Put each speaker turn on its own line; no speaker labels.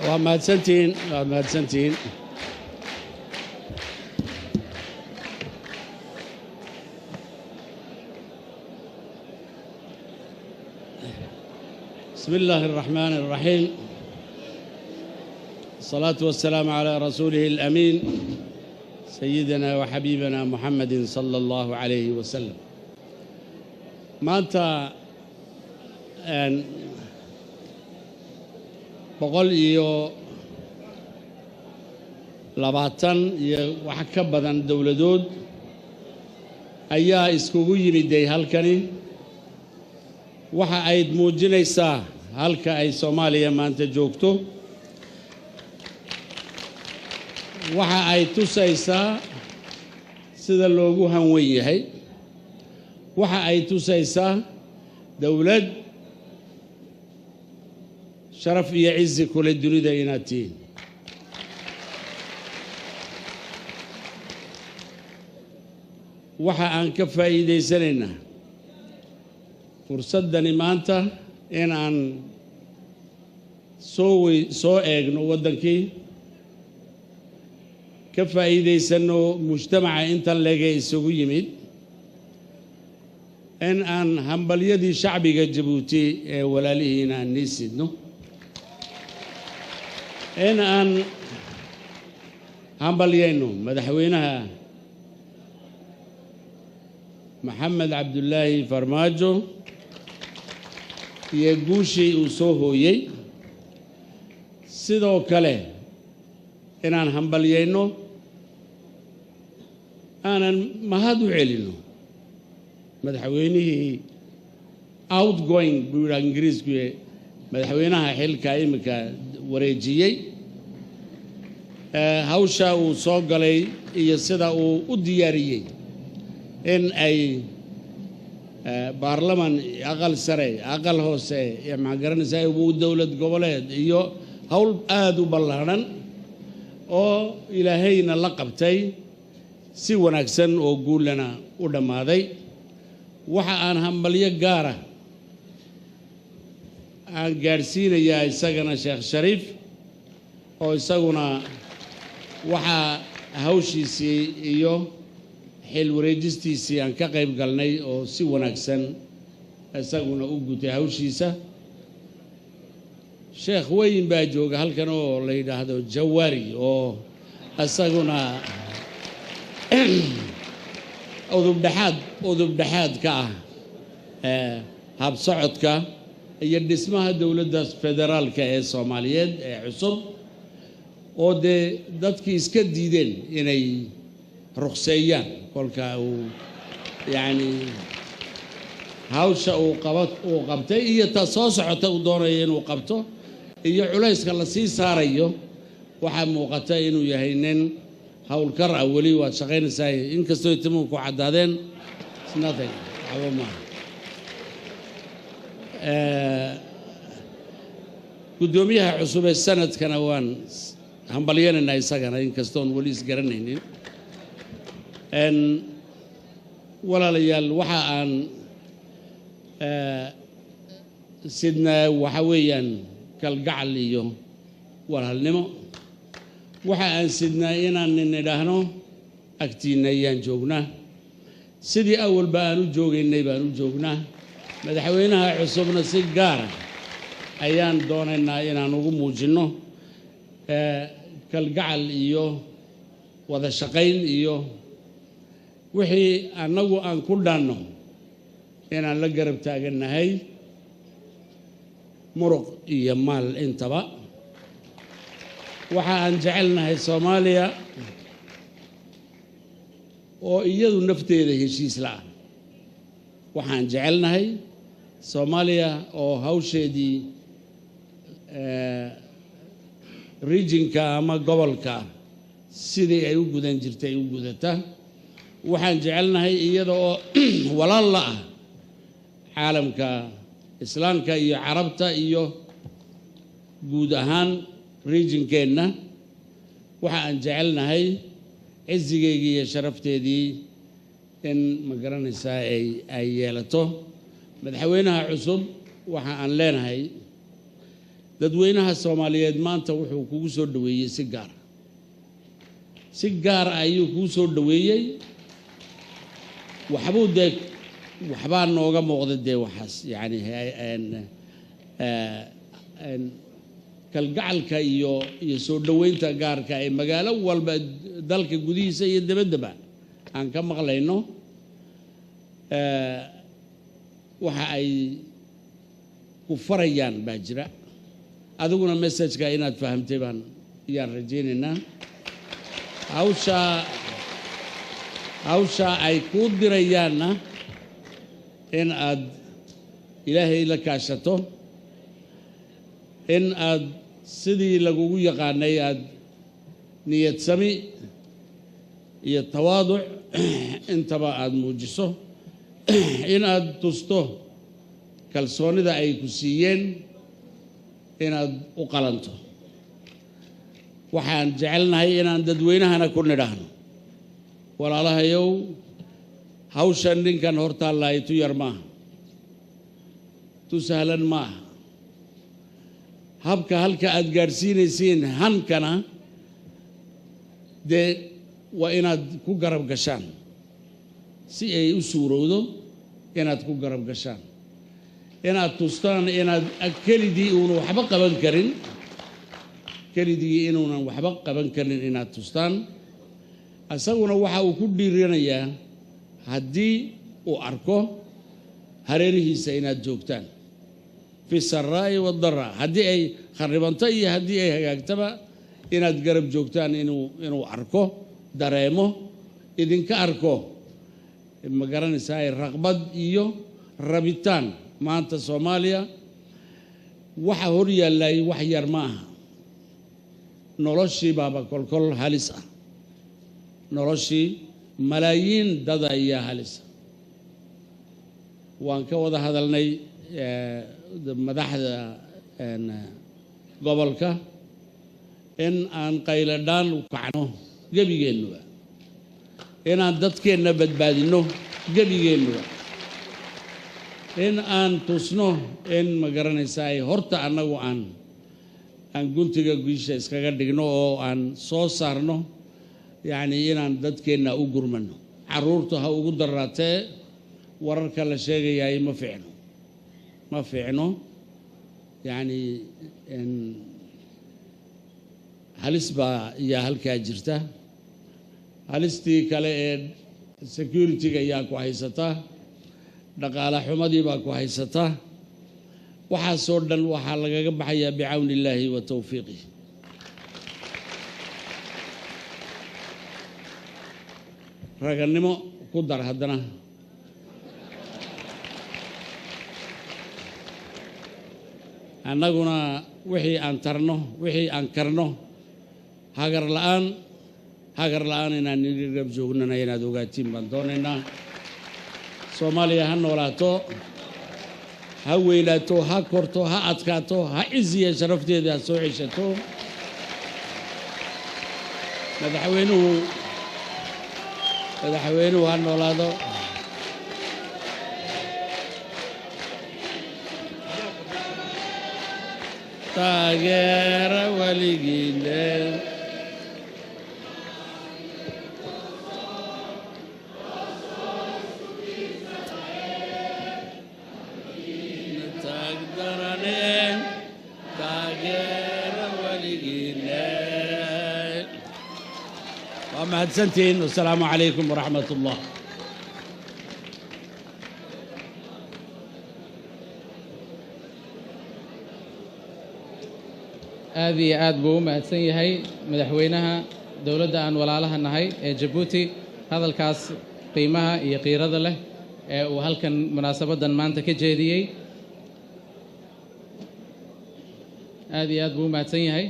ومادسنتين بسم الله الرحمن الرحيم. الصلاة والسلام على رسوله الأمين سيدنا وحبيبنا محمد صلى الله عليه وسلم. ما أنت بقول لباتن وحكبدا دولدود أيها إسكوغي بدي هالكني waxa ay muujinaysaa halka ay Soomaaliya maanta joogto waxa ay tusaysaa sida loogu hanweyn yahay waxa ay tusaysaa dawlad sharaf iyo cizi kula dunida inaatiin waxa aan ka faa'iideysanaynaa fursadani maanta in aan soo eegno wadankii ka faa'iideysano mujtamaca inta leega isugu yimid in aan hambalyadii shacbiga Jabuuti ee walaalihiina nisidno in aan hambalyayno madaxweynaha Maxamed Cabdullaahi Farmaajo iyo guushii uu soo hooyay sidoo kale inaan hambalyayno aanan mahad u celino madaxweynihii outgoing buura Ingiriisku madaxweynaha xilka imika wareejiyay hawsha uu soo galay iyo sida uu u diyaariyay in ay baarlaman aqal sare aqal hoose ee magaranaysa uu dawlad goboleed iyo hawl aad u ballaaran oo ilaahayna la qabtay si wanaagsan oo guulana u dhamaaday waxa aan hambalyo gaara aan gaarsiinayaa isagana Sheekh Shariif oo isaguna waxa hawshiisii iyo xil wareejistiisii aan ka qayb galnay oo si wanaagsan isaguna u gutay hawshiisa Sheekh weyn baa jooga halkan oo la yiraahdo Jawaari oo isaguna udub dhaxaad ka hab socodka iyo dhismaha dawladda federaalka ee Soomaaliyeed ee cusub oo dadkii iska diideen inay ruqseeyaan kolka uu yani hawsha uu qabtay iyo ta soo socota uu doonayo inuu qabto iyo culayska la sii saarayo waxa muuqata inuu yahay nin hawlkar ah wali waa shaqaynaysaa inkastoo timuhu ku cadaadeen nothing awama gudoomiyaha cusub ee sanadkana waan hambalyeynaa isagana inkastoo wali isgaranaynin walaalayaal waxa aan sidna waxa weeyaan kalgacal iyo walaalnimo waxa aan sidnaa inaan nidhaahno agtiina ayaan joognaa sidii awalba aan u joogaynay baan u joognaa madaxweynaha cusubna si gaar ayaan doonaynaa inaan ugu muujino kalgacal iyo wada shaqayn iyo wixii anagu aan ku dhaanno inaan la garab taaganahay muruq iyo maal intaba waxa aan jecelnahay Soomaaliya oo iyadu nafteeda heshiis la waxaan jecelnahay Soomaaliya oo hawsheedii regionka ama gobolka sidii ay u gudan jirtay u gudata waxaan jecelnahay iyada oo walaal la caalamka islaamka iyo carabta iyo guud ahaan regionkeena waxa aan jecelnahay cizigeygii iyo sharafteedii in ma garanaysaa ay yeelato madaxweynaha cusub waxa aan leenahay dadweynaha Soomaaliyeed maanta wuxuu kugu soo dhaweeyay si gaar ah ayuu kugu soo dhaweeyay waxbaa nooga muuqda dee waxaas yani kalgacalka iyo soo dhaweynta gaarka ee magaalo walba dalka gudihiisa iyo dibadda aan ka maqlayno waxa ay ku farayaan baa jira adiguna message-ka inaad fahamtay baan yaan rajaynaynaa hawsha ay ku dirayaanna in aad ilaahay la kaashato in aad sidii lagugu yaqaanay aad niyad sami iyo tawaaduc intaba aad muujiso in aad tusto kalsoonida ay ku siiyeen inaad u qalanto waxaan jecelnahay inaan dadweynahana ku nidhaahno walaalahayow hawshan ninkan hortaallaahay tu yar maaha tu sahlan maaha habka halka aad gaadhsiinaysiin hankana dee waa inaad ku garab gashaan si ay u suurowdo inaad ku garab gashaan inaad tustaan inaad kelidii uunan waxba qaban karin inaad tustaan asaguna waxa uu ku dhiiranayaa haddii uu arko hareerihiisa inaad joogtaan fi saraa'i waddaraa haddii ay kharibanto iyo haddii ay hagaagtaba inaad garab joogtaan inuu arko dareemo idinka arko ma garanaysaa raqbad iyo rabitaan maanta Soomaaliya waxa hor yaallay wax yar ma aha noloshii baaba kolkol halis ah noloshii malaayiin dad ayaa halis waan ka wada hadalnay madaxda gobolka in aan qayladhaan u kacno gebigeennuba inaan dadkeenna badbaadino gebigeennuba in aan tusno in ma garanaysaa horta annagu aan guntiga guusha iskaga dhigno oo aan soo saarno yani inaan dadkeenna u gurmano caruurtu ha ugu daraatee wararka la sheegayay ma fiicno yani halis baa yaa halkaa jirta halistii kale ee security-ga ayaa ku haysata dhaqaale xumadii baa ku haysata waxaasoo dhan waxaa lagaga baxayaa bicawni illaahi wa tawfiiqih raganimo ku dar haddana annaguna wixii aan tarno wixii aan karno hagar la'aan inaan nirab joognana inaad ogaatiin baan doonaynaa Soomaaliya ha noolaato ha weynaato ha korto ha adkaato ha ciziya sharafteeda ha soo ceshato madaxweynuhu ha noolaado taageera weligiile mahadsantiin wasalaamu calaykum waraxmat ullah
aad iyo aad buu u mahadsan yahay madaxweynaha dowladda aan walaalaha nahay ee Jabuuti hadalkaas qiimaha iyo qiirada leh ee uu halkan munaasabadan maanta ka jeediyey aad iyo aad buu u mahadsan yahay